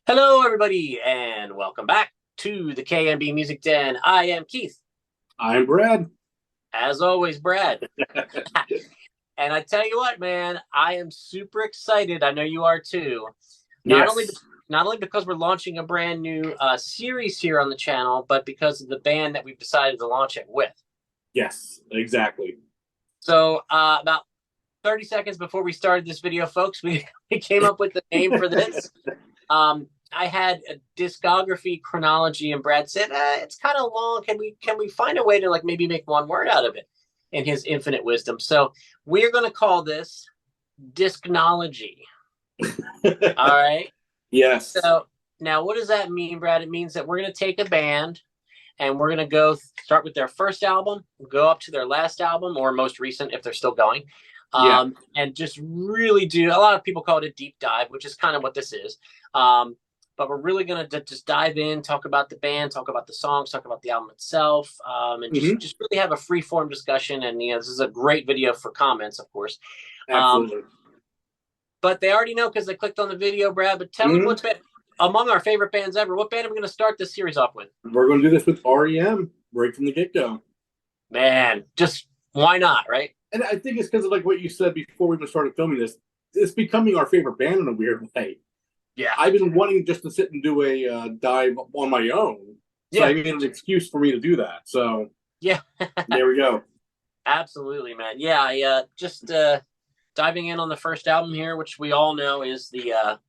Hello, everybody, and welcome back to the KMB Music Den. I am Keith. I'm Brad. As always, Brad. And I tell you what, man, I am super excited. I know you are too. Not only Yes. not only because we're launching a brand new series here on the channel, but because of the band that we've decided to launch it with. Yes, exactly. So about 30 seconds before we started this video, folks, we came up with the name for this. I had a discography chronology, and Brad said, "It's kind of long. Can we find a way to maybe make one word out of it?" In his infinite wisdom, so we're going to call this DISCNOLOGY. All right. Yes. So now, what does that mean, Brad? It means that we're going to take a band and we're going to go start with their first album, go up to their last album or most recent if they're still going, Yeah. and just really do. A lot of people call it a deep dive, which is kind of what this is. But we're really going to just dive in, talk about the band, talk about the songs, talk about the album itself, and Hmm. just really have a free form discussion. And this is a great video for comments, of course. Absolutely. But they already know because they clicked on the video, Brad. But tell me Hmm. what's been among our favorite bands ever. What band are we going to start this series off with? We're going to do this with R.E.M. right from the get-go. Man, just why not, right? And I think it's because of like what you said before we even started filming this. It's becoming our favorite band in a weird way. Yeah. I've been wanting just to sit and do a dive on my own. So Yeah. I made an excuse for me to do that. So Yeah. there we go. Absolutely, man. Yeah, just diving in on the first album here, which we all know is the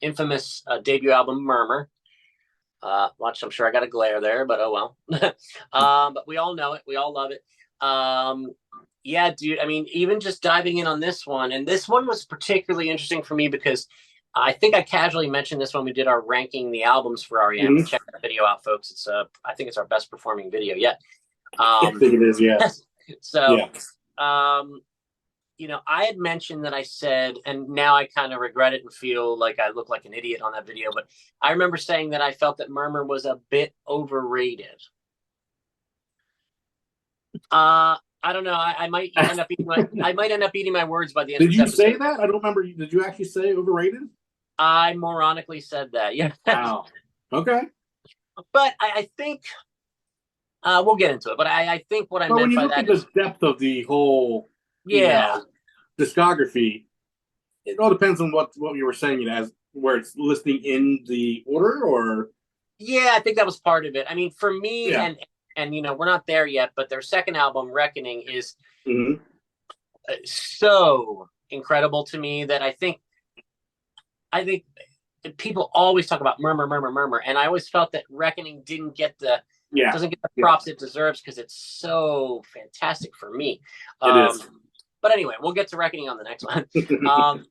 infamous debut album, Murmur. Watch, I'm sure I got a glare there, but oh well. But we all know it. We all love it. Yeah, dude. I mean, even just diving in on this one, and this one was particularly interesting for me because I think I casually mentioned this when we did our ranking the albums for R.E.M. Hmm. Check that video out, folks. It's I think it's our best performing video yet. I think it is. Yeah. So, Yeah. um, I had mentioned that I said, and now I kind of regret it and feel like I look like an idiot on that video, but I remember saying that I felt that Murmur was a bit overrated. I don't know. I might end up eating my words by the end of Did this you episode. say that? I don't remember. Did you actually say overrated? I moronically said that. Yeah. Wow. Okay. But I think we'll get into it. But I think what I Well, when meant you by look at that the is, depth of the whole, you yeah, know, discography, it all depends on what you were saying. It has where it's listing in the order, or yeah, I think that was part of it. I mean, for me, yeah. and we're not there yet, but their second album, Reckoning, is Hmm. so incredible to me that I think people always talk about Murmur, Murmur, Murmur, and I always felt that Reckoning Yeah. doesn't get the Yeah. props it deserves because it's so fantastic for me. It is. But anyway, we'll get to Reckoning on the next one.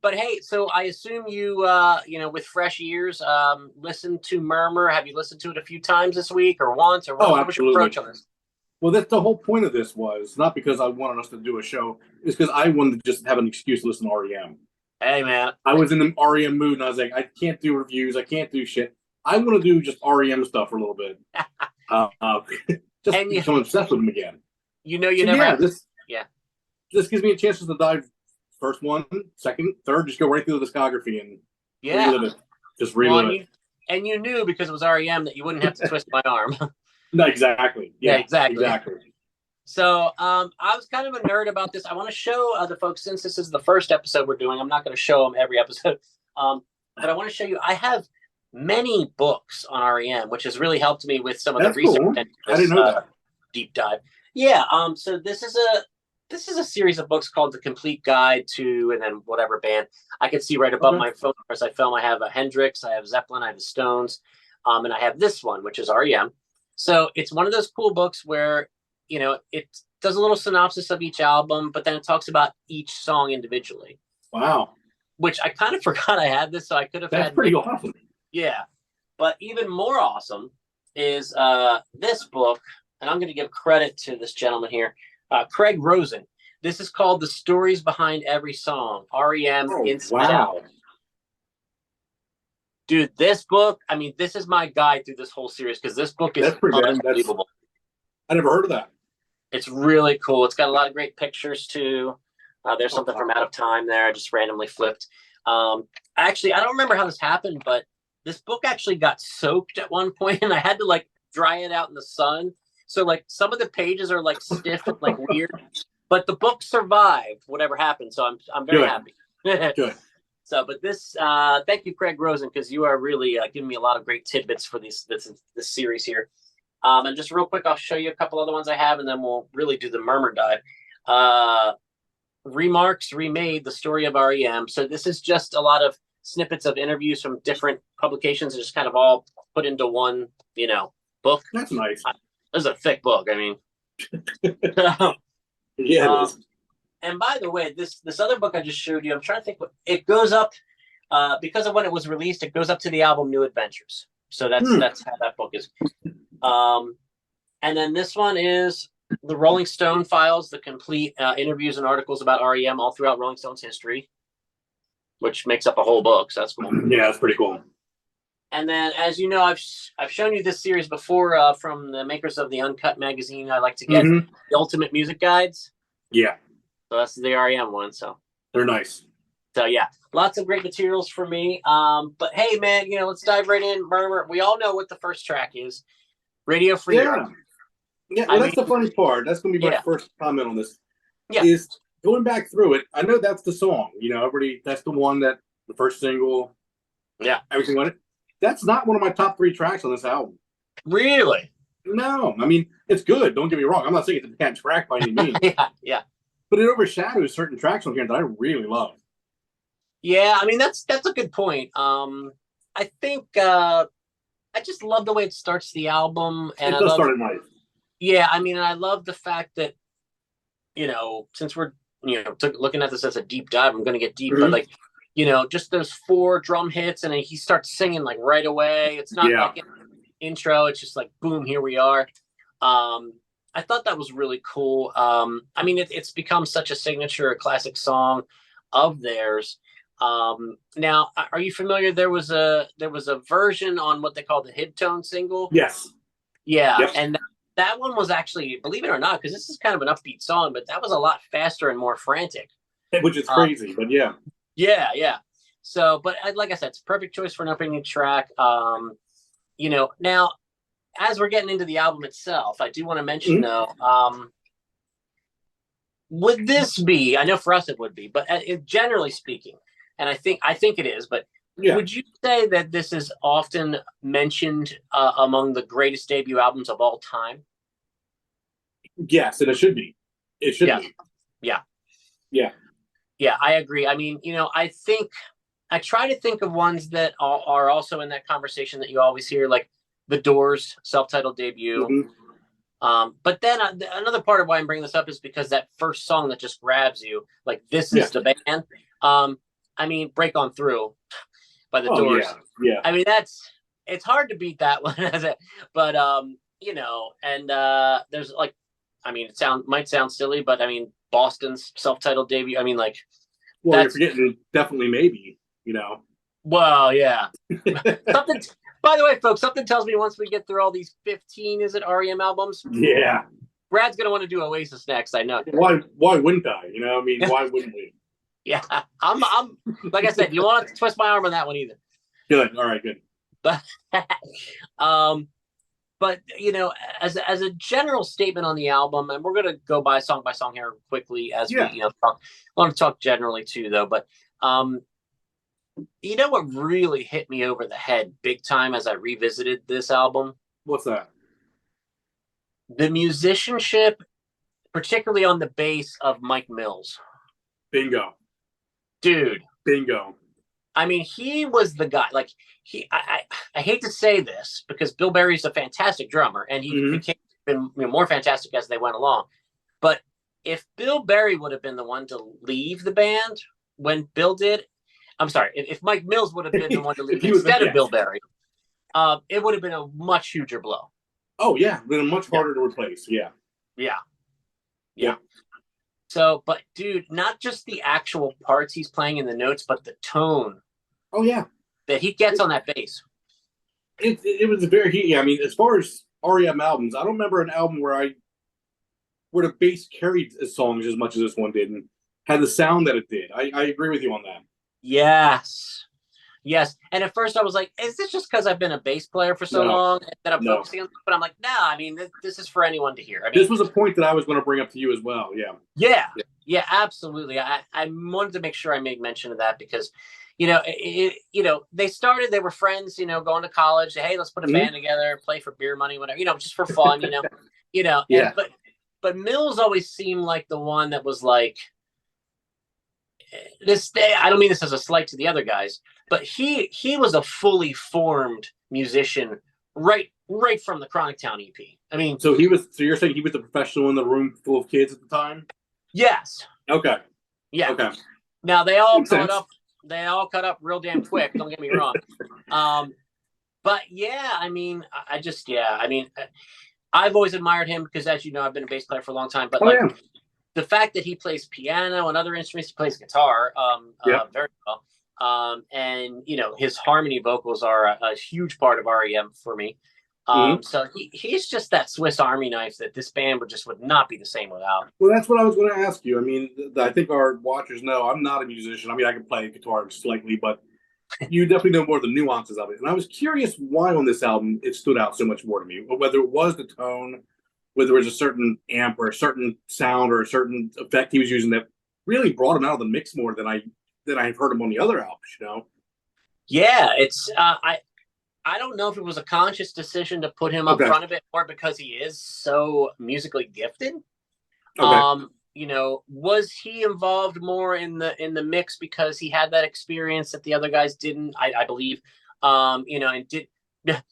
But hey, so I assume you, with fresh ears, listen to Murmur. Have you listened to it a few times this week, or once, or Oh, what was your absolutely. approach on this? Well, that's the whole point of this was not because I wanted us to do a show. It's because I wanted to just have an excuse to listen to REM. Hey, man. I was in the REM mood, and I was like, I can't do reviews. I can't do shit. I want to do just REM stuff for a little bit. Uh, just And become obsessed with them again. you So never yeah, have to. this Yeah. this gives me a chance to dive first one, second, third, just go right through the discography and Yeah. relive it. Just Well, relive it. and you knew because it was REM that you wouldn't have to twist my arm. No, exactly. Yeah, Yeah, exactly. exactly. So I was kind of a nerd about this. I want to show the folks, since this is the first episode we're doing, I'm not going to show them every episode. But I want to show you, I have many books on REM, which has really helped me with some of the That's research cool. and I didn't know that. deep dive. Yeah. So this is a series of books called The Complete Guide to, and then whatever band. I can see right above Okay. my phone as I film. I have a Hendrix, I have Zeppelin, I have the Stones, and I have this one, which is REM. So it's one of those cool books where it does a little synopsis of each album, but then it talks about each song individually, Wow. which I kind of forgot I had this, so I could have That's had pretty awesome. yeah. But even more awesome is this book, and I'm going to give credit to this gentleman here, Craig Rosen. This is called The Stories Behind Every Song, REM Oh, Inside Out. wow. Dude, this book, I mean, this is my guide through this whole series because this book is That's pretty bad. unbelievable. I never heard of that. It's really cool. It's got a lot of great pictures too. There's something from Out of Time there. I just randomly flipped. Actually, I don't remember how this happened, but this book actually got soaked at one point, and I had to like dry it out in the sun. So like some of the pages are like stiff and like weird, but the book survived whatever happened. So I'm very Good. happy. Good. So, but this, thank you, Craig Rosen, because you are really giving me a lot of great tidbits for this series here. And just real quick, I'll show you a couple other ones I have, and then we'll really do the Murmur dive. Remarks Remade, the story of R.E.M. So this is just a lot of snippets of interviews from different publications, and just kind of all put into one, book. That's nice. This is a thick book. I mean, yeah, it is. And by the way, this other book I just showed you, I'm trying to think what it goes up because of when it was released. It goes up to the album New Adventures. So that's how that book is. And then this one is the Rolling Stone Files, the complete interviews and articles about R.E.M. all throughout Rolling Stone's history, which makes up a whole book. So that's cool. Yeah, that's pretty cool. And then, as you know, I've shown you this series before from the makers of the Uncut magazine. I like to get the Ultimate Music Guides. Yeah. So that's the R.E.M. one. So they're nice. So yeah, lots of great materials for me. But hey, man, let's dive right in. Murmur. We all know what the first track is. Radio Free Europe. Yeah, well, that's the funny part. That's going to be my first comment on this. Yeah. Is going back through it, I know that's the song. Everybody, that's the one that the first single. Yeah. Everything on it. That's not one of my top 3 tracks on this album. Really? No. I mean, it's good. Don't get me wrong. I'm not saying it's a bad track by any means. Yeah. But it overshadows certain tracks on here that I really love. Yeah, I mean, that's a good point. I think I just love the way it starts the album. And it does start at night. Yeah, I mean, I love the fact that, since we're, looking at this as a deep dive, I'm going to get deep, but like, just those 4 drum hits and he starts singing like right away. It's not like an intro. It's just like, boom, here we are. I thought that was really cool. I mean, it's become such a signature, classic song of theirs. Now, are you familiar? There was a version on what they call the Hidtone single. Yes. Yeah. Yep. And that one was actually, believe it or not, because this is kind of an upbeat song, but that was a lot faster and more frantic. Which is crazy, but yeah. Yeah. So, but like I said, it's a perfect choice for an opening track. Now, as we're getting into the album itself, I do want to mention though, would this be? I know for us it would be, but generally speaking, and I think it is. But would you say that this is often mentioned among the greatest debut albums of all time? Yes, and it should be. It should be. Yeah, I agree. I mean, I think I try to think of ones that are also in that conversation that you always hear, like The Doors' self-titled debut. But then another part of why I'm bringing this up is because that first song that just grabs you, like this is the band. I mean, Break On Through by The Doors. Yeah. I mean, it's hard to beat that one, but and there's like, I mean, might sound silly, but I mean, Boston's self-titled debut. I mean, like, well, you're forgetting Definitely Maybe. Well, yeah. Something. By the way, folks, something tells me once we get through all these 15, is it R.E.M. albums? Yeah. Brad's gonna want to do Oasis next. I know. Why wouldn't I? I mean, why wouldn't we? Yeah, I'm. Like I said, you won't have to twist my arm on that one either. Good. All right. Good. But as a general statement on the album, and we're gonna go by song here quickly as we talk. I want to talk generally too, though. But what really hit me over the head big time as I revisited this album? What's that? The musicianship, particularly on the bass of Mike Mills. Bingo. Dude. Bingo. I mean, he was the guy. Like, I hate to say this because Bill Berry's a fantastic drummer, and he became more fantastic as they went along. But if Bill Berry would have been the one to leave the band when Bill did, I'm sorry, if Mike Mills would have been the one to leave instead of Bill Berry, it would have been a much huger blow. Oh, yeah. Been much harder to replace. Yeah. So, but dude, not just the actual parts he's playing in the notes, but the tone. Oh, yeah. That he gets on that bass. It was very, I mean, as far as R.E.M. albums, I don't remember an album where the bass carried songs as much as this one did and had the sound that it did. I agree with you on that. Yes. Yes. And at first I was like, is this just because I've been a bass player for so long that I'm focusing on? But I'm like, nah, I mean, this is for anyone to hear. I mean, this was a point that I was going to bring up to you as well. Yeah. Yeah. Yeah, absolutely. I wanted to make sure I made mention of that because, they were friends, going to college. Hey, let's put a band together, play for beer money, whatever, just for fun, Yeah. But Mills always seemed like the one that was like, this day, I don't mean this as a slight to the other guys, but he was a fully formed musician right from the Chronic Town EP. I mean, so you're saying he was a professional in the room full of kids at the time? Yes. Okay. Yeah. Okay. Now they all caught up. They all cut up real damn quick. Don't get me wrong. But yeah, I mean, I've always admired him because, as you know, I've been a bass player for a long time. But the fact that he plays piano and other instruments, he plays guitar very well. And his harmony vocals are a huge part of R.E.M. for me. So he's just that Swiss Army knife that this band would not be the same without. Well, that's what I was going to ask you. I mean, I think our watchers know I'm not a musician. I mean, I can play guitar slightly, but you definitely know more of the nuances of it. And I was curious why on this album it stood out so much more to me, whether it was the tone, whether it was a certain amp or a certain sound or a certain effect he was using that really brought him out of the mix more than I've heard him on the other albums, Yeah, it's I don't know if it was a conscious decision to put him up front of it or because he is so musically gifted. Was he involved more in the mix because he had that experience that the other guys didn't? I believe, and did.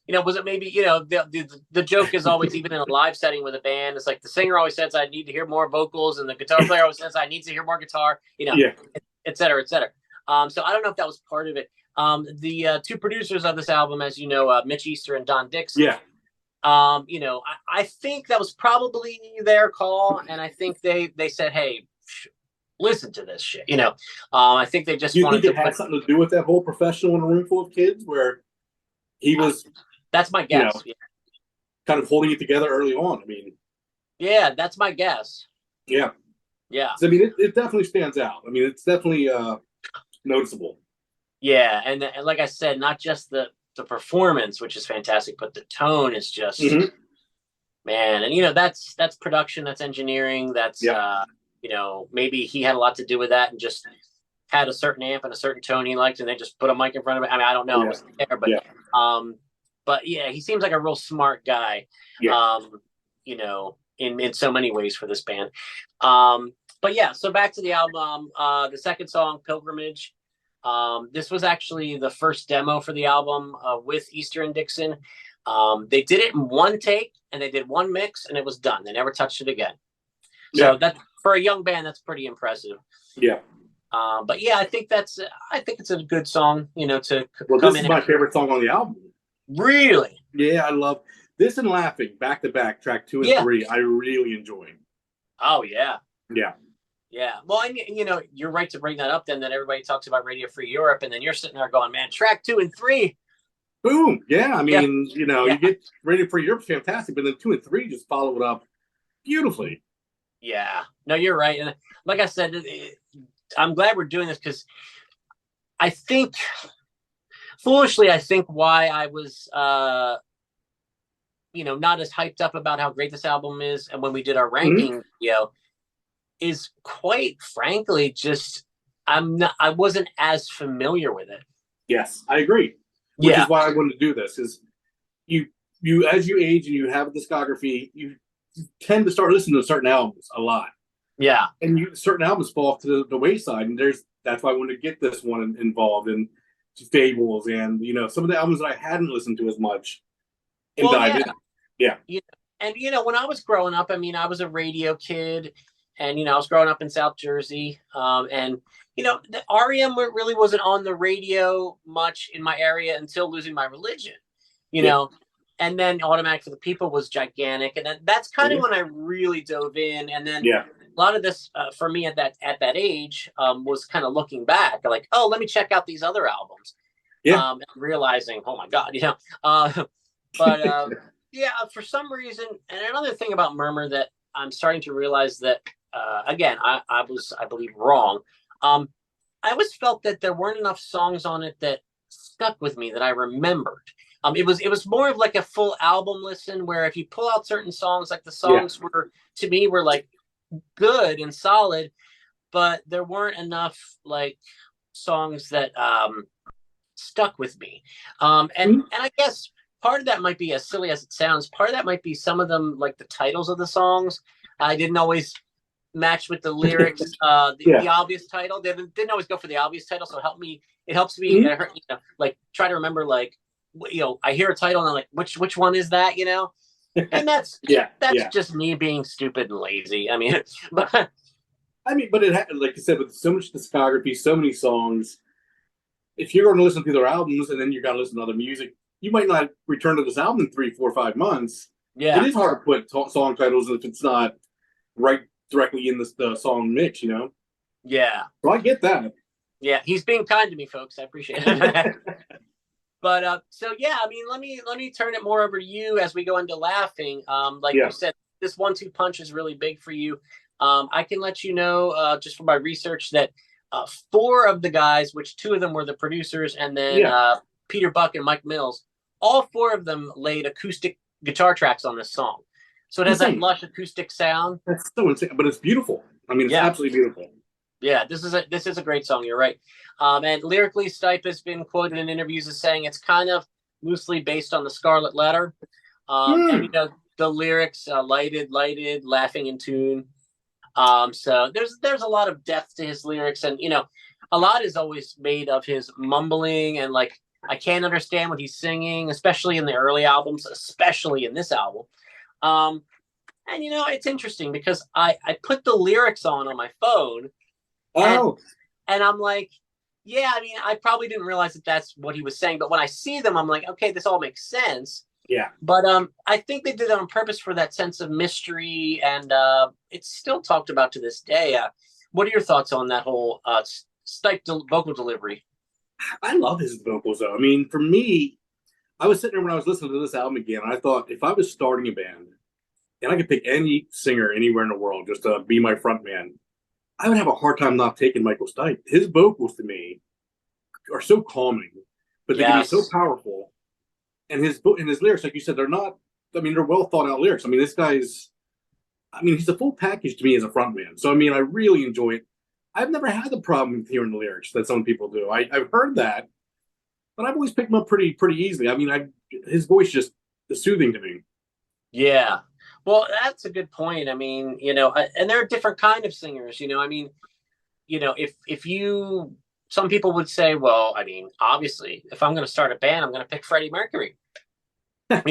Was it maybe, the joke is always, even in a live setting with a band, it's like the singer always says, I need to hear more vocals, and the guitar player always says, I need to hear more guitar, et cetera, et cetera. So I don't know if that was part of it. The two producers of this album, as you know, Mitch Easter and Don Dixon. Yeah. I think that was probably their call, and I think they said, "Hey, listen to this shit." I think they just wanted to have something to do with that whole professional in a room full of kids, where he was. That's my guess. Kind of holding it together early on. I mean, yeah, that's my guess. Yeah. So, I mean, it definitely stands out. I mean, it's definitely noticeable. Yeah, and like I said, not just the performance, which is fantastic, but the tone is just man. And that's production, that's engineering, that's maybe he had a lot to do with that and just had a certain amp and a certain tone he liked, and they just put a mic in front of it. I mean, I don't know, I wasn't there, but yeah, he seems like a real smart guy. In so many ways for this band. But yeah, so back to the album. The second song, Pilgrimage. This was actually the first demo for the album with Easter and Dixon. They did it in one take, and they did one mix, and it was done. They never touched it again. So that, for a young band, that's pretty impressive. Yeah. But yeah, I think it's a good song. To well, come this is my favorite song on the album. Really? Yeah, I love this and Laughing back to back, track 2 and 3. I really enjoy. Oh yeah. Yeah. Yeah. Well, and you're right to bring that up. Then that everybody talks about Radio Free Europe, and then you're sitting there going, "Man, track 2 and 3." Boom. Yeah. I mean, you get Radio Free Europe, fantastic, but then 2 and 3 just follow it up beautifully. Yeah. No, you're right. And like I said, I'm glad we're doing this because I think, foolishly, why I was, not as hyped up about how great this album is, and when we did our ranking, is quite frankly just I wasn't as familiar with it. Yes, I agree. Which is why I wanted to do this. Is you as you age and you have a discography, you tend to start listening to certain albums a lot. Yeah. And certain albums fall off to the wayside, and that's why I wanted to get this one involved in Fables and some of the albums that I hadn't listened to as much. And dive in. Yeah. And when I was growing up, I mean, I was a radio kid. And, I was growing up in South Jersey. And, the R.E.M. really wasn't on the radio much in my area until Losing My Religion, and then Automatic for the People was gigantic. And then that's kind of when I really dove in. And then a lot of this for me at that age was kind of looking back like, oh, let me check out these other albums. And realizing, oh my God, but for some reason. And another thing about Murmur that I'm starting to realize that, again, I believe wrong. I always felt that there weren't enough songs on it that stuck with me that I remembered. It was more of like a full album listen where if you pull out certain songs, like the songs were to me were like good and solid, but there weren't enough like songs that stuck with me. And I guess part of that might be, as silly as it sounds, part of that might be some of them, like the titles of the songs, I didn't always match with the lyrics. The obvious title didn't always go for the obvious title, so it helps me like try to remember, like, I hear a title and I'm like, which one is that, and that's just me being stupid and lazy. I mean, but like you said, with so much discography, so many songs, if you're going to listen to their albums and then you're going to listen to other music, you might not return to this album in 3, 4, 5 months. Yeah, it is hard to put song titles if it's not right directly in the song mix, Yeah. So I get that. Yeah, he's being kind to me, folks. I appreciate it. But so yeah, I mean, let me turn it more over to you as we go into laughing. You said, this 1-2 punch is really big for you. I can let you know, just from my research, that 4 of the guys, which 2 of them were the producers, and then Peter Buck and Mike Mills, all 4 of them laid acoustic guitar tracks on this song. So it has that lush acoustic sound. That's so insane, but it's beautiful. I mean, it's absolutely beautiful. Yeah, this is a great song. You're right. And lyrically, Stipe has been quoted in interviews as saying it's kind of loosely based on the Scarlet Letter. And the lyrics, lighted, laughing in tune. So there's a lot of depth to his lyrics, and a lot is always made of his mumbling and like, I can't understand what he's singing, especially in the early albums, especially in this album. And it's interesting because I put the lyrics on my phone. And I'm like, yeah, I mean, I probably didn't realize that that's what he was saying, but when I see them, I'm like, okay, this all makes sense. Yeah. But I think they did that on purpose for that sense of mystery, and it's still talked about to this day. What are your thoughts on that whole Stipe vocal delivery? I love his vocals, though. I mean, for me, I was sitting there when I was listening to this album again, and I thought, if I was starting a band and I could pick any singer anywhere in the world just to be my front man, I would have a hard time not taking Michael Stipe. His vocals, to me, are so calming, but they can be so powerful. And his lyrics, like you said, they're not, I mean, they're well thought out lyrics. I mean, he's a full package to me as a front man. So, I mean, I really enjoy it. I've never had the problem with hearing the lyrics that some people do. I've heard that, but I've always picked them up pretty easily. I mean, his voice just is soothing to me. Yeah. Well, that's a good point. I mean, and there are different kind of singers, I mean, if you, some people would say, well, I mean, obviously, if I'm going to start a band, I'm going to pick Freddie Mercury, but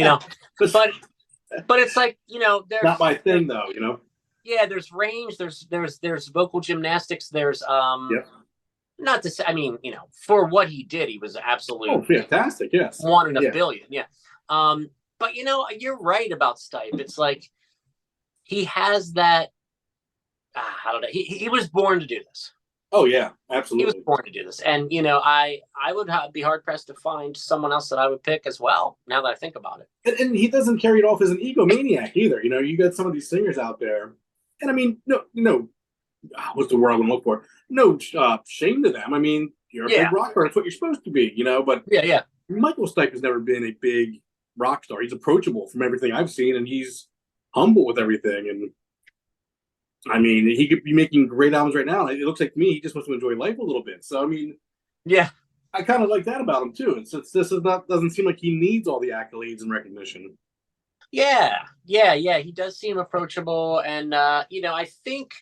it's like, there's not my thing though, Yeah, there's range, there's vocal gymnastics, there's not to say, I mean, for what he did, he was absolutely fantastic. Yes. 1 in a billion. Yeah. But you're right about Stipe. It's like he has that. I don't know. He was born to do this. Oh yeah, absolutely. He was born to do this, and I would be hard pressed to find someone else that I would pick as well. Now that I think about it, and he doesn't carry it off as an egomaniac either. You got some of these singers out there, and I mean, no, what's the word I'm gonna look for? No shame to them. I mean, you're a big rock star. That's what you're supposed to be, But Michael Stipe has never been a big rock star. He's approachable from everything I've seen, and he's humble with everything. And I mean, he could be making great albums right now. It looks like to me he just wants to enjoy life a little bit. So I mean, I kind of like that about him too. Doesn't seem like he needs all the accolades and recognition. Yeah. He does seem approachable, and I think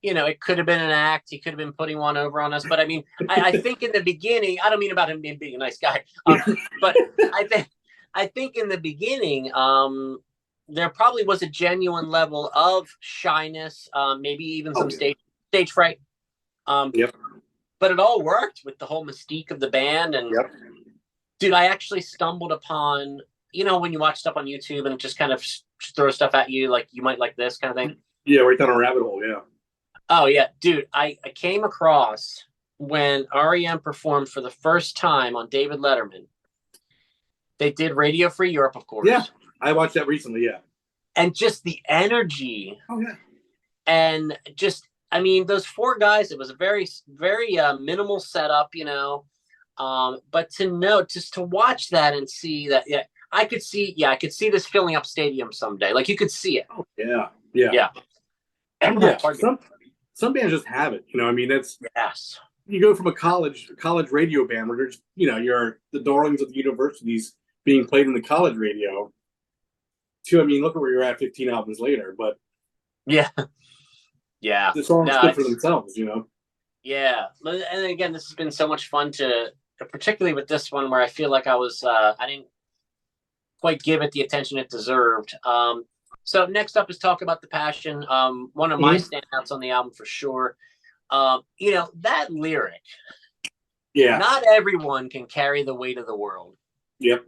it could have been an act. He could have been putting one over on us. But I mean, I think in the beginning, I don't mean about him being a nice guy, but I think in the beginning, there probably was a genuine level of shyness, maybe even some stage fright. But it all worked with the whole mystique of the band. And dude, I actually stumbled upon, when you watch stuff on YouTube and it just kind of throws stuff at you, like you might like this kind of thing. Yeah, right down a rabbit hole. Yeah. Oh yeah, dude, I came across when R.E.M. performed for the first time on David Letterman. They did Radio Free Europe, of course. Yeah, I watched that recently, yeah. And just the energy. Oh, yeah. And just, I mean, those 4 guys, it was a very, very minimal setup, But to know, just to watch that and see that, yeah, I could see this filling up stadiums someday. Like you could see it. Oh, yeah, yeah, Yeah. yeah. Pardon me. Some bands just have it. I mean, it's Yes. you go from a college radio band where there's you're the darlings of the universities being played in the college radio to, I mean, look at where you're at 15 albums later. But Yeah. Yeah. the songs No, good for it's themselves. yeah. And again, this has been so much fun to, particularly with this one where I feel like I didn't quite give it the attention it deserved. So next up is Talk About the Passion. One of my Mhm. standouts on the album for sure. That lyric, Yeah. not everyone can carry the weight of the world. Yep.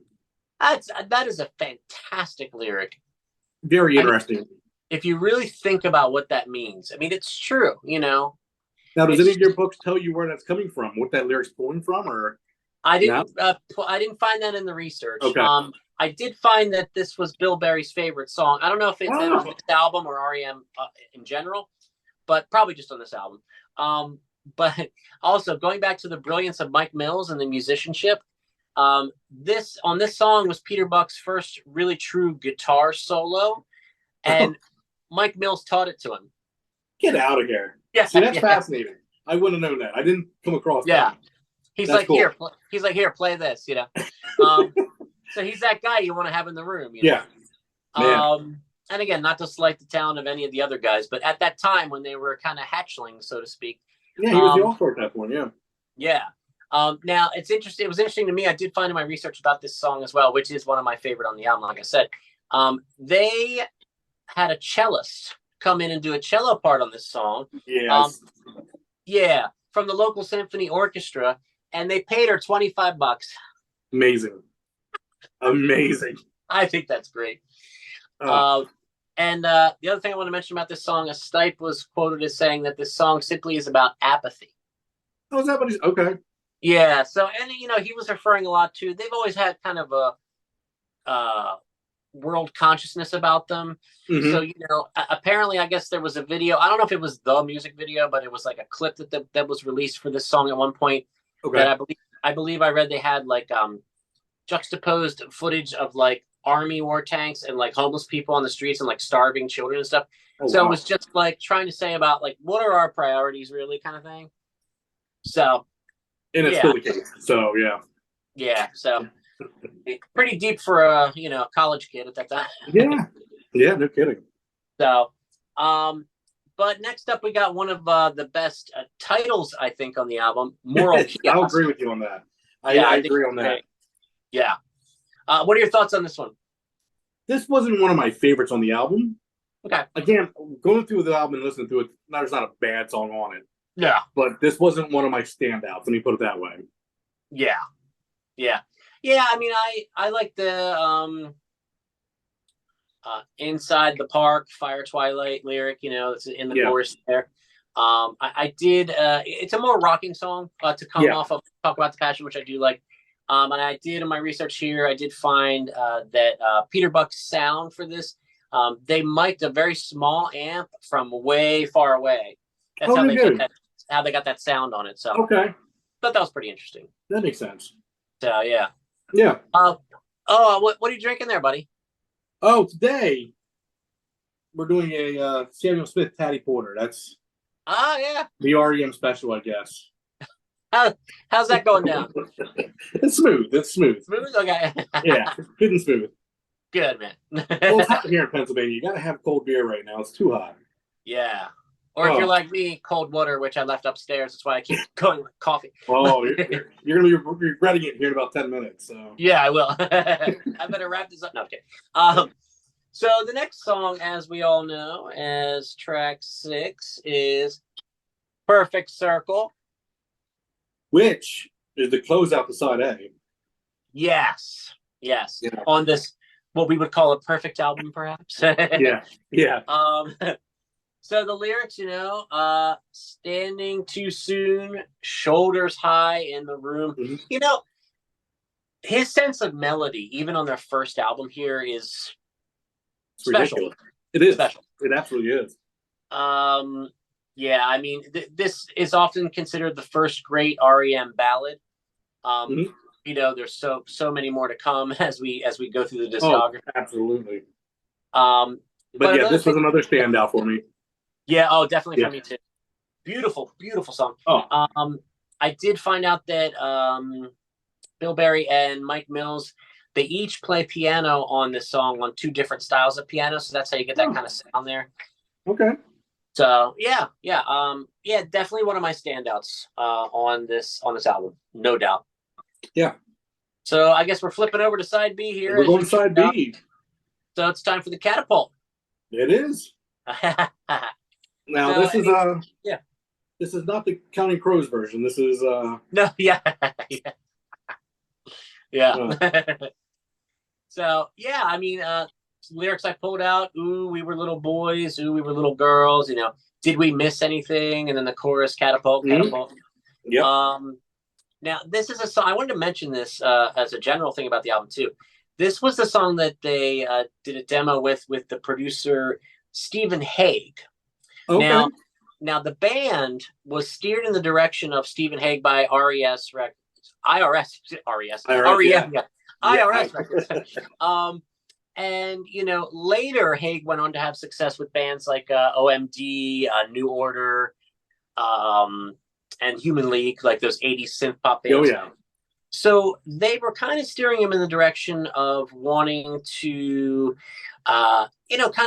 That is a fantastic lyric. Very I mean, interesting. if you really think about what that means, I mean, it's true, Now, does It's any of your books tell you where that's coming from? What that lyric's pulling from, or I no? didn't find that in the research. Okay. I did find that this was Bill Berry's favorite song. I don't know if it meant on this album or R.E.M. In general, but probably just on this album. But also going back to the brilliance of Mike Mills and the musicianship, this song was Peter Buck's first really true guitar solo, and Mike Mills taught it to him. Get out of here. Yeah, see, that's yeah. fascinating. I wouldn't have known that. I didn't come across Yeah. that. He's That's like, cool. here, play this, So he's that guy you want to have in the room, Yeah. Man. And again, not to slight the talent of any of the other guys, but at that time when they were kind of hatchlings, so to speak. Yeah, he was the all-star at that point, yeah. Yeah. Now it's interesting. It was interesting to me. I did find in my research about this song as well, which is one of my favorite on the album. Like I said, they had a cellist come in and do a cello part on this song. Yes. Yeah, from the local symphony orchestra, and they paid her $25. Amazing. I think that's great. And the other thing I want to mention about this song, a Stipe was quoted as saying that this song simply is about apathy. Oh, is that what he's okay? Yeah. So, and he was referring a lot to. They've always had kind of a world consciousness about them. Mm-hmm. So, apparently, I guess there was a video. I don't know if it was the music video, but it was like a clip that was released for this song at one point. Okay. That I believe I read they had like juxtaposed footage of like army war tanks and like homeless people on the streets and like starving children and stuff. So it was just like trying to say about like what are our priorities really kind of thing. So and it's still the case. So yeah. So pretty deep for a college kid at that time. Yeah, no kidding. So but next up we got one of the best titles I think on the album, Moral Kiosk. I'll agree with you on that. I agree on that. Great. Yeah. What are your thoughts on this one? This wasn't one of my favorites on the album. Okay. Again, going through the album and listening to it, there's not a bad song on it. Yeah. But this wasn't one of my standouts. Let me put it that way. Yeah. I mean, I like the Inside the Park, Fire Twilight lyric. It's in the chorus there. I did. It's a more rocking song to come off of Talk About the Passion, which I do like. And I did in my research here, I did find that Peter Buck's sound for this, they mic'd a very small amp from way far away. That's how they got that sound on it. So okay, thought that was pretty interesting. That makes sense. So yeah. What are you drinking there, buddy? Oh, today we're doing a Samuel Smith Tatty Porter. That's the R.E.M. special, I guess. How's that going down? It's smooth. Smooth? Okay. Yeah, good and smooth. Good, man. Well, it's hot here in Pennsylvania. You got to have cold beer right now. It's too hot. Yeah. Or if you're like me, cold water, which I left upstairs. That's why I keep going with coffee. Oh, you're going to be regretting it here in about 10 minutes. So. Yeah, I will. I better wrap this up. No, okay. So the next song, as we all know, as track 6, is Perfect Circle. Which is the closeout to side A. Yes. On this, what we would call a perfect album, perhaps. Yeah. So the lyrics, standing too soon, shoulders high in the room. Mm-hmm. His sense of melody, even on their first album here, is special. Ridiculous. It is special. It absolutely is. Yeah, I mean, this is often considered the first great R.E.M. ballad. Mhm. There's so many more to come as we go through the Oh, discography. absolutely. But But yeah, another this thing, was another standout for me. yeah, oh, definitely Yeah. for me too. Beautiful, beautiful song. Oh, Um, I did find out that Bill Berry and Mike Mills, they each play piano on this song on two different styles of piano, so that's how you get that oh, kind of sound there. okay. So yeah, definitely one of my standouts on this album, no doubt. Yeah. So I guess we're flipping over to side B here, We're as going you to side B. so it's time for the catapult. It is. Now So yeah, this is not the Counting Crows version. This is no, yeah, yeah. uh So yeah, I mean, lyrics I pulled out. Ooh, we were little boys. Ooh, we were little girls. Did we miss anything? And then the chorus, catapult, mhm. catapult. Yep. Now this is a song. I wanted to mention this as a general thing about the album too. This was the song that they did a demo with the producer Stephen Hague. Okay. Now the band was steered in the direction of Stephen Hague by RES Records, IRS, RES, IRS, yeah. REM, yeah, Yeah. IRS Records. And later Hague went on to have success with bands like OMD, New Order, and Human League, like those '80s synth pop Oh bands. yeah. So they were kind of steering him in the direction of wanting to, kind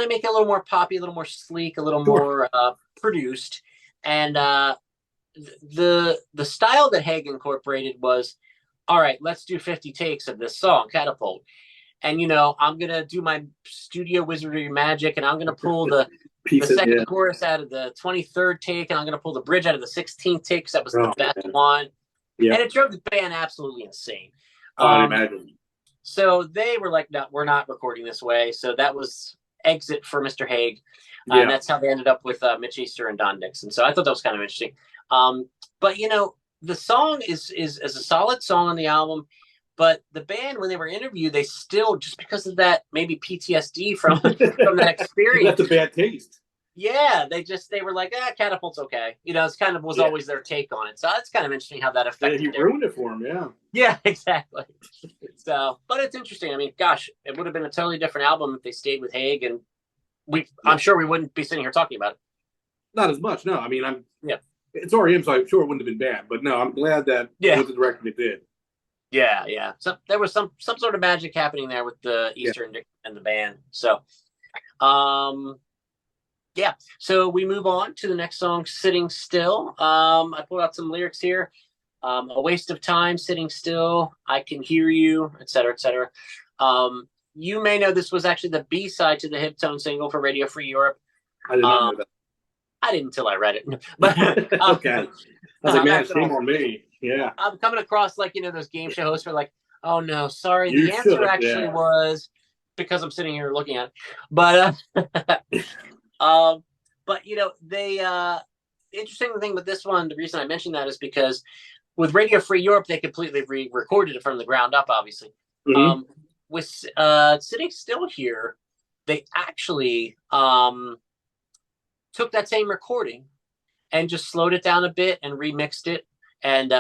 of make it a little more poppy, a little more sleek, a little Sure. more produced. And the style that Hague incorporated was, all right, let's do 50 takes of this song, Catapult. And I'm gonna do my studio wizardry magic, and I'm gonna pull the Piece it, second yeah. chorus out of the 23rd take, and I'm gonna pull the bridge out of the 16th take, because that was the Oh, best man. one. Yeah. And it drove the band absolutely insane. Oh, I imagine. So they were like, no, we're not recording this way. So that was exit for Mr. Hague. And Yeah. that's how they ended up with Mitch Easter and Don Dixon. So I thought that was kind of interesting. But the song is a solid song on the album. But the band, when they were interviewed, they still, just because of that maybe PTSD from that experience. That's a bad taste. Yeah, they were like, Catapult's okay. It's kind of was Yeah. always their take on it. So that's kind of interesting how that Yeah, affected. he ruined it for him. Yeah. Yeah, exactly. So, but it's interesting. I mean, gosh, it would have been a totally different album if they stayed with Hague, and I'm sure we wouldn't be sitting here talking about it. Not as much. No, I mean, Yeah. It's R.E.M, so I'm sure it wouldn't have been bad. But no, I'm glad that it went the direction it did. Yeah, yeah. So there was some sort of magic happening there with the Easter and the band. So, yeah. So we move on to the next song, "Sitting Still." I pulled out some lyrics here. A waste of time, sitting still. I can hear you, etc., etc. You may know this was actually the B-side to the Hip Tone single for Radio Free Europe. I did not know that. I didn't until I read it. But okay. I was like, man, shame on me. Yeah. I'm coming across like, those game show hosts are like, oh no, sorry. You The answer should've, actually yeah. was, because I'm sitting here looking at it. But they interesting thing with this one, the reason I mentioned that is because with Radio Free Europe, they completely re-recorded it from the ground up, obviously. Mhm. With Sitting Still here, they actually took that same recording and just slowed it down a bit and remixed it. And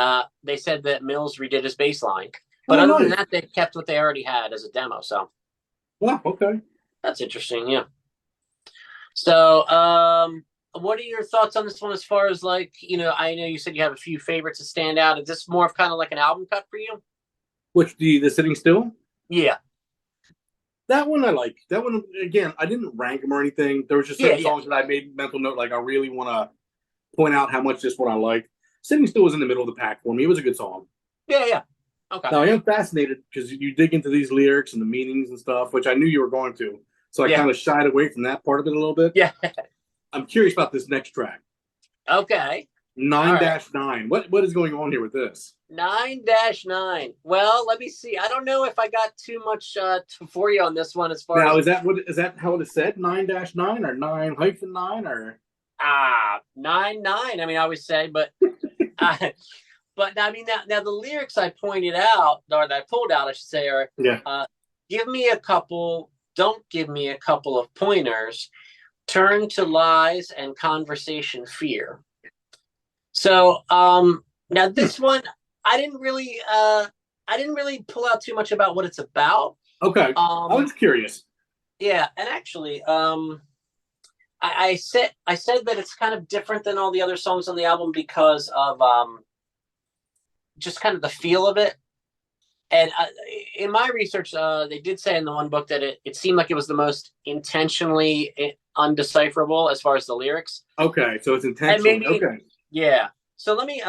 they said that Mills redid his bass line. But other than that, they kept what they already had as a demo. So, well, okay. That's interesting, yeah. So, what are your thoughts on this one as far as like, I know you said you have a few favorites that stand out. Is this more of kind of like an album cut for you? Which, the Sitting Still? Yeah. That one I like. That one, again, I didn't rank them or anything. There was just certain songs that I made mental note, like I really want to point out how much this one I like. Sitting Still was in the middle of the pack for me. It was a good song. Yeah. Okay. Now, I am fascinated because you dig into these lyrics and the meanings and stuff, which I knew you were going to. So I kind of shied away from that part of it a little bit. Yeah. I'm curious about this next track. Okay. 9-9. What is going on here with this? 9-9. Well, let me see. I don't know if I got too much for you on this one as far now, as... is that how it is said? 9-9 or 9-9 or... 9-9. I mean, I always say, but... but I mean, now the lyrics I pointed out, or that I pulled out, I should say, are... give me a couple... Don't give me a couple of pointers. Turn to lies and conversation fear. So, now this one, I didn't really pull out too much about what it's about. Okay, I was curious. Yeah, and actually, I said that it's kind of different than all the other songs on the album because of just kind of the feel of it. And in my research, they did say in the one book that it seemed like it was the most intentionally undecipherable as far as the lyrics. Okay, so it's And intentional. maybe, Okay. yeah. So let me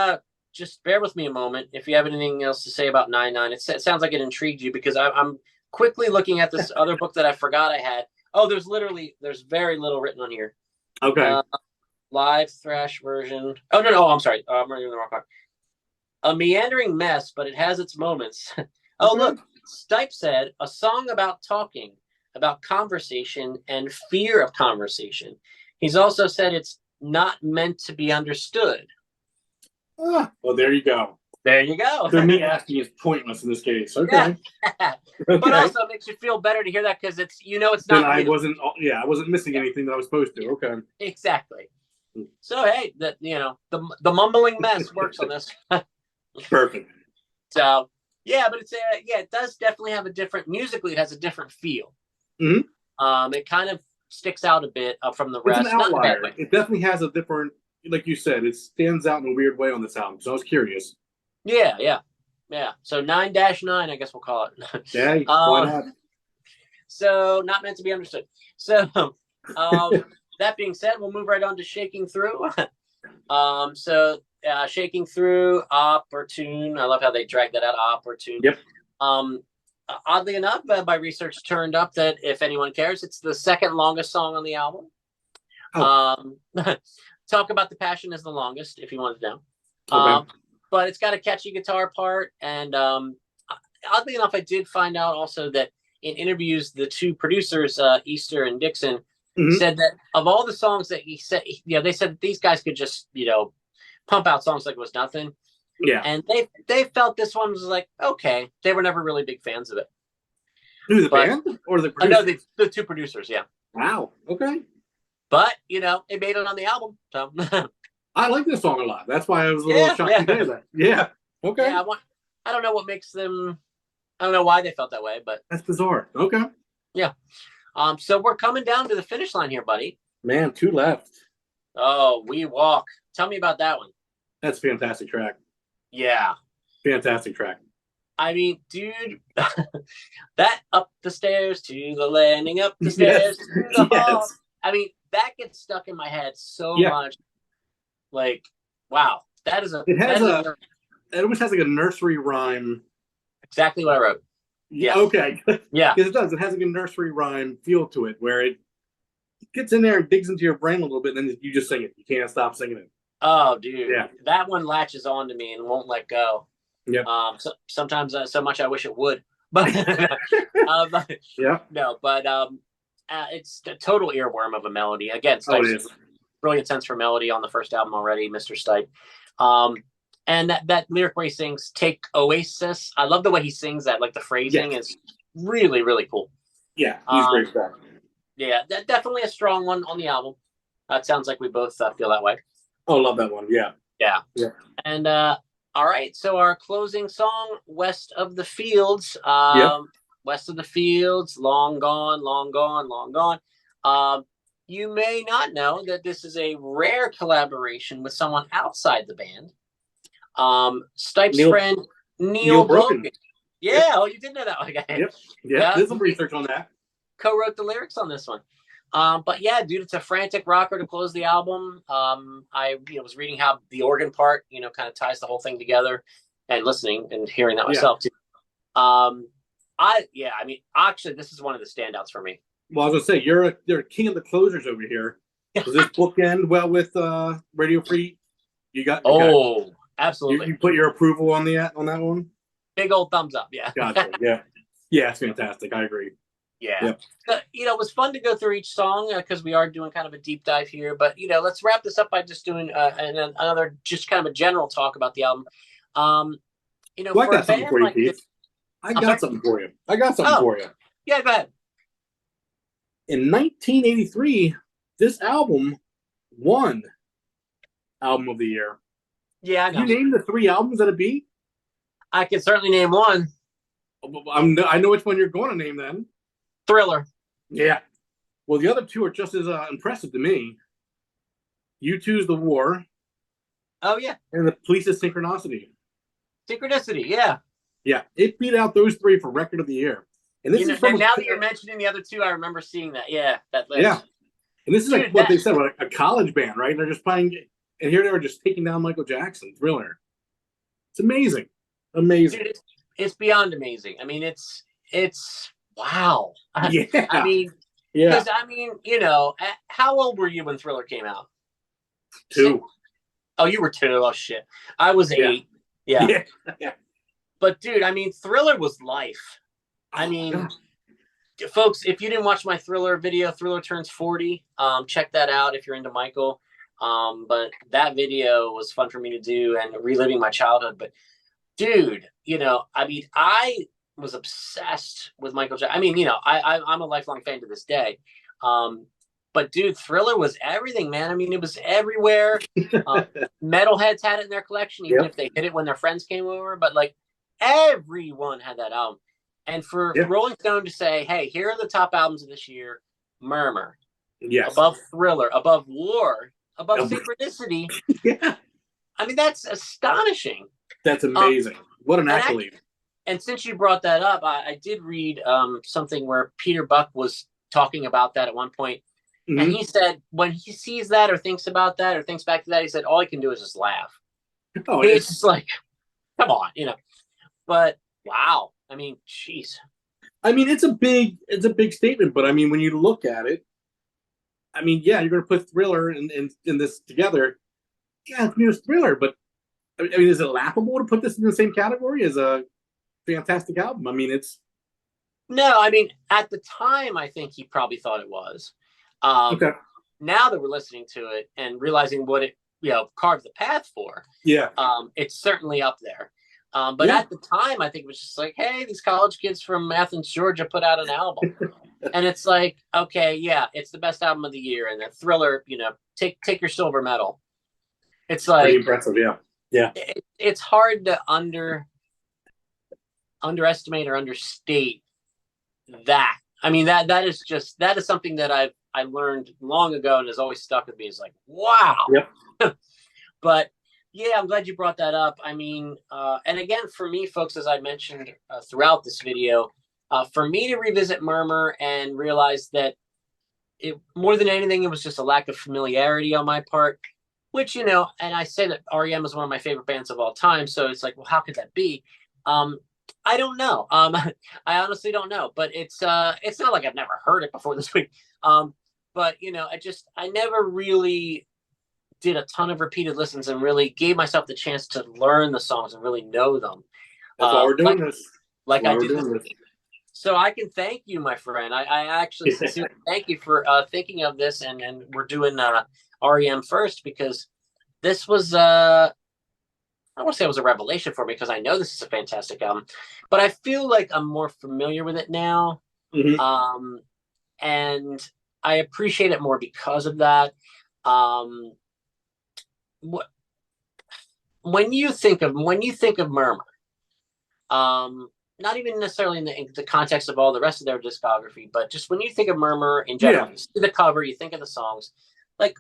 just bear with me a moment. If you have anything else to say about 9/9, it sounds like it intrigued you because I'm quickly looking at this other book that I forgot I had. Oh, there's very little written on here. Okay. Live thrash version. Oh no, I'm sorry. I'm reading the wrong part. A meandering mess, but it has its moments. Oh, Okay. look, Stipe said a song about talking, about conversation and fear of conversation. He's also said it's not meant to be understood. Well, there you go. There you go. So me asking is pointless in this case. Okay. Yeah. Okay. But also it makes you feel better to hear that because it's it's not. Then I wasn't. Yeah, I wasn't missing anything that I was supposed to. Okay. Exactly. So hey, that the mumbling mess works on this. Perfect. So yeah, but it's it does definitely have a different musically. It has a different feel. Mm-hmm. It kind of sticks out a bit from the It's rest. an outlier. It definitely has a different, like you said, it stands out in a weird way on this album. So I was curious. Yeah. So 9-9, I guess we'll call it. Yeah, why not? So not meant to be understood. So that being said, we'll move right on to Shaking Through. Shaking Through, opportune. I love how they drag that out, opportune. Yep. Oddly enough, my research turned up that if anyone cares, it's the second longest song on the album. Oh. Talk About the Passion is the longest, if you wanted to know. Okay. But it's got a catchy guitar part, and oddly enough, I did find out also that in interviews, the two producers, Easter and Dixon, said that of all the songs that he said, they said that these guys could just, pump out songs like it was nothing. Yeah. And they felt this one was like, okay. They were never really big fans of it. Who, the band or the producers? No, the two producers, yeah. Wow. Okay. But, it made it on the album. So I like this song a lot. That's why I was a little shocked to hear that. Yeah. Okay. Yeah, I don't know what makes them. I don't know why they felt that way, but that's bizarre. Okay. Yeah. So we're coming down to the finish line here, buddy. Man, 2 left. Oh, We Walk. Tell me about that one. That's a fantastic track. Yeah. Fantastic track. I mean, dude, that up the stairs to the landing, up the stairs to the hall. I mean, that gets stuck in my head so much. Like, wow, that is a. It almost has like a nursery rhyme. Exactly what I wrote. Yeah. Okay. Yeah. Because it does. It has like a nursery rhyme feel to it, where it gets in there and digs into your brain a little bit, and then you just sing it. You can't stop singing it. Oh, dude. Yeah. That one latches on to me and won't let go. Yeah. Sometimes so much I wish it would, but yeah. No, but it's a total earworm of a melody. Again, brilliant sense for melody on the first album already, Mr. Stipe. And that lyric where he sings "Take Oasis," I love the way he sings that. Like the phrasing is really, really cool. Yeah, he's great for that. Yeah, definitely a strong one on the album. It sounds like we both feel that way. Oh, love that one. Yeah. Yeah. And all right, so our closing song, "West of the Fields." West of the Fields, long gone, long gone, long gone. You may not know that this is a rare collaboration with someone outside the band. Stipe's friend Neil Brogan. Yeah, oh, you did know that. Okay. Yep. Yeah, did some research on that. Co-wrote the lyrics on this one. But yeah, dude, it's a frantic rocker to close the album. I was reading how the organ part, kind of ties the whole thing together, and listening and hearing that myself too. Actually, this is one of the standouts for me. Well, I was gonna say you're a king of the closers over here. Does this book end well with Radio Free? Absolutely. You put your approval on that one. Big old thumbs up. Yeah. Gotcha. Yeah, it's fantastic. I agree. Yeah. It was fun to go through each song because we are doing kind of a deep dive here. But let's wrap this up by just doing another just kind of a general talk about the album. I got something for you, Pete. I got something for you. Yeah, go ahead. In 1983, this album won Album of the Year. Yeah, I know. You name the 3 albums that it beat? I can certainly name one. I know which one you're going to name then. Thriller. Yeah. Well, the other two are just as impressive to me. U2's The War. Oh yeah, And the Police's Synchronicity. Synchronicity. Yeah. Yeah, it beat out those three for record of the year. And this is from and now that you're mentioning the other two, I remember seeing that. Yeah, that list. Yeah, and this is like Dude, what they said, like a college band, right? They're just playing, and here they were just taking down Michael Jackson. Thriller. It's amazing, amazing. Dude, it's beyond amazing. I mean, it's wow. Yeah, I mean, yeah. Because I mean, how old were you when Thriller came out? 2. Oh, you were 2. Oh shit, I was 8. Yeah. But dude, I mean, Thriller was life. I mean, folks, if you didn't watch my Thriller video, Thriller turns 40. Check that out if you're into Michael. But that video was fun for me to do and reliving my childhood. But dude, I mean, I was obsessed with Michael Jackson. I mean, I'm a lifelong fan to this day. But dude, Thriller was everything, man. I mean, it was everywhere. Metalheads had it in their collection, even if they hid it when their friends came over. But like everyone had that album. And for Rolling Stone to say, hey, here are the top albums of this year, Murmur. Yes. Above Thriller, above War, above Synchronicity. Yeah. I mean, that's astonishing. That's amazing. What an accolade. And since you brought that up, I did read something where Peter Buck was talking about that at one point. Mm-hmm. And he said when he sees that or thinks about that or thinks back to that, he said, all he can do is just laugh. Oh, it's just like, come on, But wow. I mean, jeez. I mean, it's a big statement, but I mean, when you look at it, I mean, yeah, you're going to put Thriller and this together. Yeah, it's Thriller, but I mean, is it laughable to put this in the same category as a fantastic album? I mean, it's no. I mean, at the time, I think he probably thought it was. Okay. Now that we're listening to it and realizing what it carved the path for, it's certainly up there. But at the time, I think it was just like, hey, these college kids from Athens, Georgia put out an album. And it's like, okay, yeah, it's the best album of the year. And the Thriller, take your silver medal. It's like pretty impressive, yeah. It's hard to underestimate or understate that. I mean, that is something that I learned long ago and has always stuck with me. Is like, wow. Yep. But yeah, I'm glad you brought that up. I mean, and again, for me, folks, as I mentioned throughout this video, for me to revisit Murmur and realize that it more than anything, it was just a lack of familiarity on my part, which, and I say that R.E.M. is one of my favorite bands of all time. So it's like, well, how could that be? I don't know. I honestly don't know, but it's not like I've never heard it before this week. But I never really did a ton of repeated listens and really gave myself the chance to learn the songs and really know them. That's why we're doing this. Like I did this. So I can thank you, my friend. I actually sincerely thank you for thinking of this, and we're doing R.E.M. first because this was I don't want to say it was a revelation for me because I know this is a fantastic album, but I feel like I'm more familiar with it now. Mm-hmm. And I appreciate it more because of that. When you think of Murmur, not even necessarily in the context of all the rest of their discography, but just when you think of Murmur in general, you see the cover, you think of the songs, like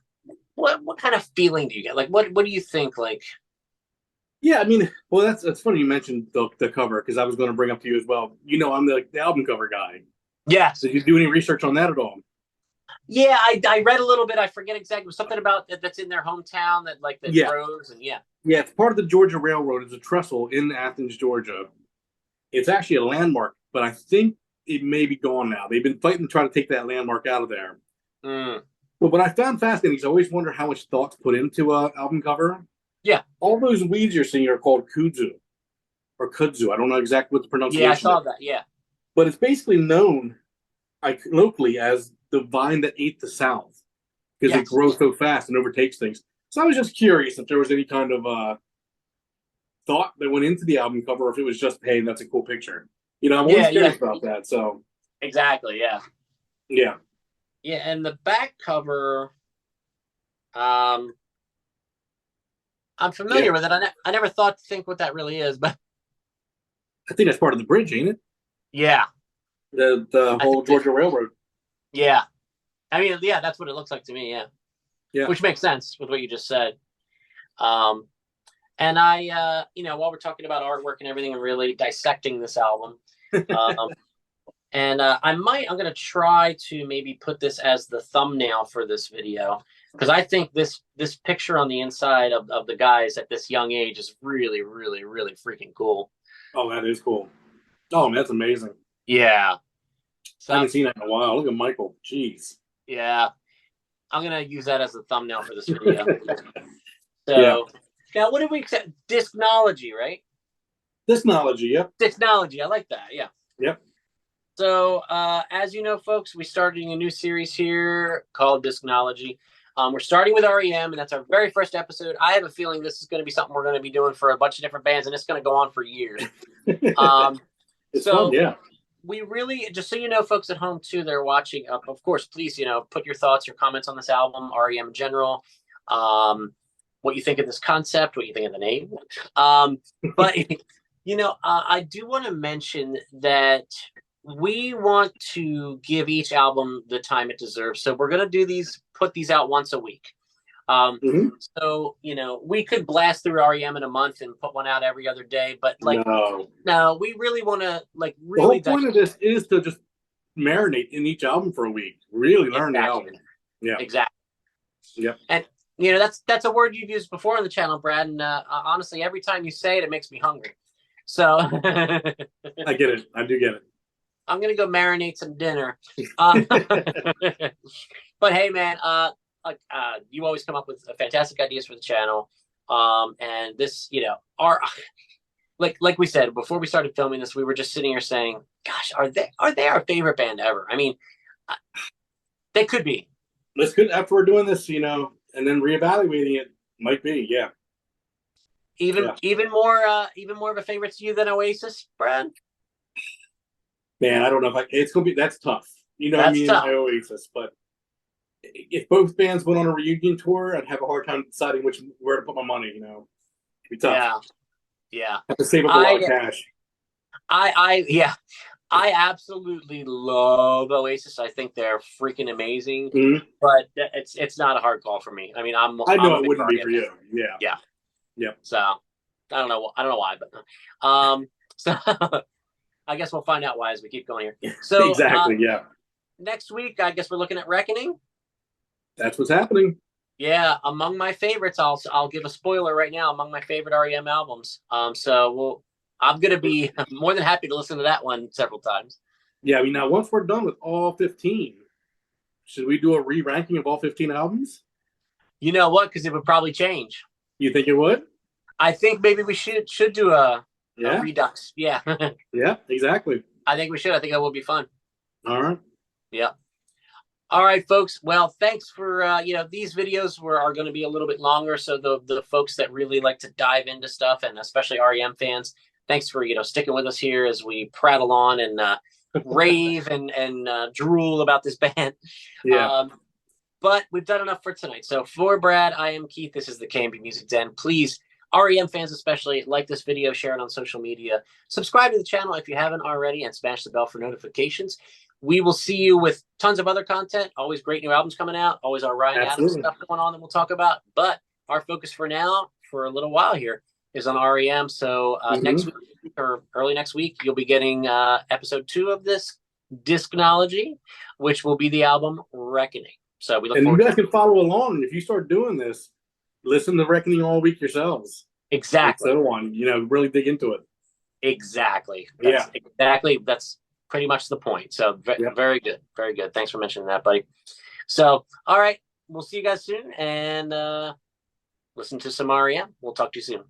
what kind of feeling do you get? Like what do you think? Like, yeah, I mean, well, that's funny you mentioned the cover because I was going to bring up to you as well. I'm the album cover guy. Yeah. So did you do any research on that at all? Yeah, I read a little bit. I forget exactly. Something about that's in their hometown that grows and Yeah, it's part of the Georgia Railroad. It's a trestle in Athens, Georgia. It's actually a landmark, but I think it may be gone now. They've been fighting to try to take that landmark out of there. But what I found fascinating is I always wonder how much thought's put into an album cover. Yeah. All those weeds you're seeing are called kudzu or kudzu. I don't know exactly what the pronunciation is. Yeah, I saw that, yeah. But it's basically known locally as the vine that ate the South because it grows so fast and overtakes things. So I was just curious if there was any kind of thought that went into the album cover, or if it was just, hey, that's a cool picture. I'm always curious about that. So exactly, yeah. Yeah. Yeah, and the back cover, I'm familiar with it. I never thought to think what that really is, but I think that's part of the bridge, ain't it? Yeah, The I whole think that, Georgia Railroad. yeah. I mean, yeah, that's what it looks like to me. Yeah, Yeah. which makes sense with what you just said. Um, and I, while we're talking about artwork and everything, and really dissecting this album, um, and I'm going to try to maybe put this as the thumbnail for this video because I think this picture on the inside of the guys at this young age is really, really, really freaking cool. Oh, that is cool. Oh, man, that's amazing. Yeah. I So haven't seen that in a while. Look at Michael. Jeez. yeah, I'm gonna use that as the thumbnail for this video. Yeah. So now, what did we accept? Discnology, right? DISCNOLOGY. Yep. Discnology. I like that. Yeah. Yep. So, as you know, folks, we're starting a new series here called Discnology. We're starting with R.E.M, and that's our very first episode. I have a feeling this is going to be something we're going to be doing for a bunch of different bands, and it's going to go on for years. It's fun, yeah. We really, just so you know, folks at home too, they're watching. Of course, please, put your thoughts, your comments on this album, R.E.M in general. What you think of this concept, what you think of the name. But I do want to mention that we want to give each album the time it deserves. So we're going to put these out once a week. Mhm. So, we could blast through R.E.M in a month and put one out every other day, but no, we really want to the whole point of this is to just marinate in each album for a week, really learn the album. Yeah, exactly. Yep. And that's a word you've used before on the channel, Brad. And honestly, every time you say it, it makes me hungry. So I get it. I do get it. I'm gonna go marinate some dinner. But hey, man, you always come up with fantastic ideas for the channel. And this, like we said before we started filming this, we were just sitting here saying, "Gosh, are they our favorite band ever?" I mean, they could be. Let's good after we're doing this, and then reevaluating it might be, yeah. Even more of a favorite to you than Oasis, Brad? Man, I don't know if it's gonna be. That's tough. That's tough. Oasis, but if both bands went on a reunion tour, I'd have a hard time deciding where to put my money. It'd be tough. Yeah. Have to save up a lot of cash. I absolutely love Oasis. I think they're freaking amazing. Mm-hmm. But it's not a hard call for me. I mean, I know it wouldn't be for you. Yeah. Yeah. Yep. So I don't know why, but so I guess we'll find out why as we keep going here. So exactly, yeah. Next week, I guess we're looking at Reckoning. That's what's happening. Yeah, among my favorites. I'll give a spoiler right now. Among my favorite R.E.M albums. I'm gonna be more than happy to listen to that one several times. Yeah, I mean, now once we're done with all 15, should we do a re-ranking of all 15 albums? You know what? Because it would probably change. You think it would? I think maybe we should do a redux. Yeah. Yeah, exactly. I think we should. I think that will be fun. All right. Yeah. All right, folks. Well, thanks for these videos are going to be a little bit longer, so the folks that really like to dive into stuff, and especially R.E.M fans, thanks for sticking with us here as we prattle on and rave and drool about this band. Yeah. But we've done enough for tonight. So for Brad, I am Keith. This is the KMB Music Den. Please, R.E.M fans especially, like this video, share it on social media, subscribe to the channel if you haven't already, and smash the bell for notifications. We will see you with tons of other content. Always great new albums coming out. Always our Ryan Adams stuff going on that we'll talk about. But our focus for now, for a little while here, is on R.E.M. So next week or early next week, you'll be getting episode 2 of this Discnology, which will be the album Reckoning. So we look forward. And you guys can follow along. If you start doing this, listen to Reckoning all week yourselves. Exactly. So on, really dig into it. Exactly. Exactly. That's pretty much the point. So very good. Very good. Thanks for mentioning that, buddy. So, all right. We'll see you guys soon and listen to some R.E.M. We'll talk to you soon.